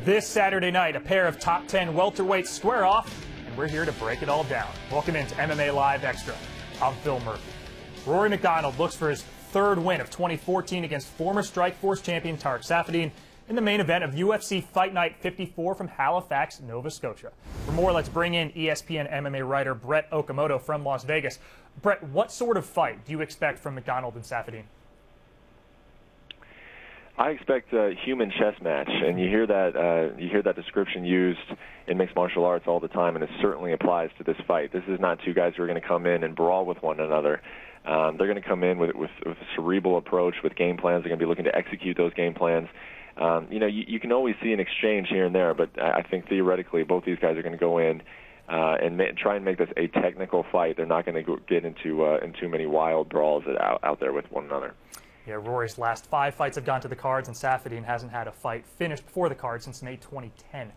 This Saturday night, a pair of top 10 welterweights square off, and we're here to break it all down. Welcome into MMA Live Extra. I'm Phil Murphy. Rory MacDonald looks for his third win of 2014 against former Strikeforce champion Tarec Saffiedine in the main event of UFC Fight Night 54 from Halifax, Nova Scotia. For more, let's bring in ESPN MMA writer Brett Okamoto from Las Vegas. Brett, what sort of fight do you expect from MacDonald and Saffiedine? I expect a human chess match, and you hear that description used in mixed martial arts all the time, and it certainly applies to this fight. This is not two guys who are going to come in and brawl with one another. They're going to come in with a cerebral approach, with game plans. They're going to be looking to execute those game plans. You can always see an exchange here and there, but I think theoretically both these guys are going to go in and try and make this a technical fight. They're not going to get into too many wild brawls out there with one another. Yeah, Rory's last 5 fights have gone to the cards, and Saffiedine hasn't had a fight finished before the cards since May 2010.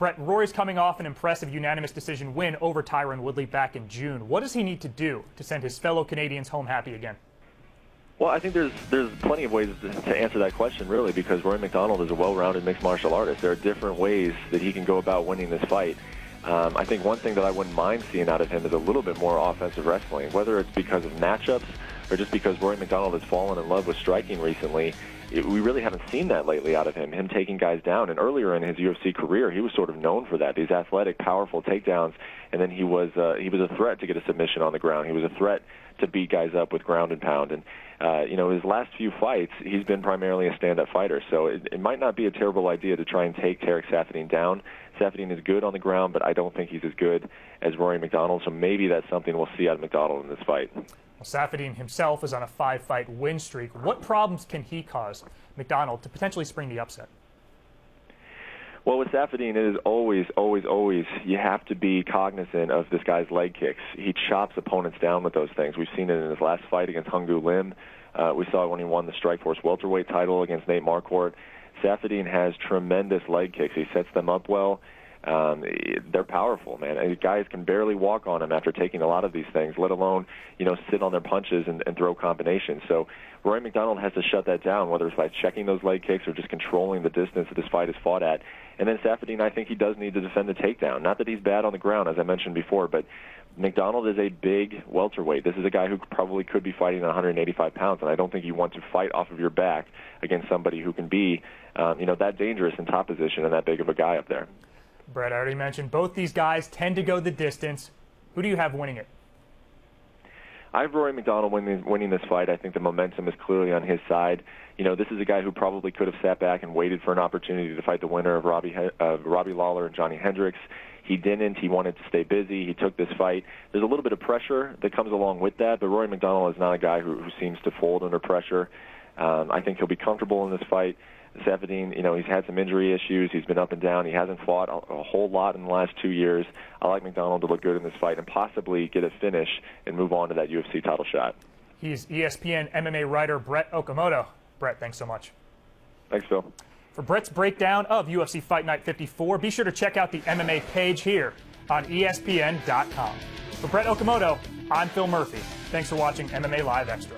Brett, Rory's coming off an impressive unanimous decision win over Tyron Woodley back in June. What does he need to do to send his fellow Canadians home happy again? Well, I think there's plenty of ways to answer that question, really, because Rory MacDonald is a well-rounded mixed martial artist. There are different ways that he can go about winning this fight. I think one thing that I wouldn't mind seeing out of him is a little bit more offensive wrestling, whether it's because of matchups or just because Rory MacDonald has fallen in love with striking recently. We really haven't seen that lately out of him taking guys down. And earlier in his UFC career, he was sort of known for that, these athletic, powerful takedowns. And then he was a threat to get a submission on the ground. He was a threat to beat guys up with ground and pound. And his last few fights, he's been primarily a stand-up fighter. So it might not be a terrible idea to try and take Tarec Saffiedine down. Saffiedine is good on the ground, but I don't think he's as good as Rory MacDonald. So maybe that's something we'll see out of MacDonald in this fight. Saffiedine himself is on a 5-fight win streak. What problems can he cause MacDonald to potentially spring the upset? Well, with Saffiedine, it is always, you have to be cognizant of this guy's leg kicks. He chops opponents down with those things. We've seen it in his last fight against Hung-Gu Lim. We saw it when he won the Strikeforce welterweight title against Nate Marquardt. Saffiedine has tremendous leg kicks. He sets them up well. They're powerful, man. And guys can barely walk on him after taking a lot of these things, let alone, sit on their punches and throw combinations. So Rory MacDonald has to shut that down, whether it's by checking those leg kicks or just controlling the distance that this fight is fought at. And then Saffiedine, I think he does need to defend the takedown. Not that he's bad on the ground, as I mentioned before, but MacDonald is a big welterweight. This is a guy who probably could be fighting at 185 pounds, and I don't think you want to fight off of your back against somebody who can be, that dangerous in top position and that big of a guy up there. Brett, I already mentioned both these guys tend to go the distance. Who do you have winning it? I have Rory MacDonald winning this fight. I think the momentum is clearly on his side. This is a guy who probably could have sat back and waited for an opportunity to fight the winner of Robbie Lawler and Johnny Hendricks. He didn't. He wanted to stay busy. He took this fight. There's a little bit of pressure that comes along with that, but Rory MacDonald is not a guy who seems to fold under pressure. I think he'll be comfortable in this fight. Saffiedine, he's had some injury issues. He's been up and down. He hasn't fought a whole lot in the last 2 years. I like MacDonald to look good in this fight and possibly get a finish and move on to that UFC title shot. He's ESPN MMA writer Brett Okamoto. Brett, thanks so much. Thanks, Phil. For Brett's breakdown of UFC Fight Night 54, be sure to check out the MMA page here on ESPN.com. For Brett Okamoto, I'm Phil Murphy. Thanks for watching MMA Live Extra.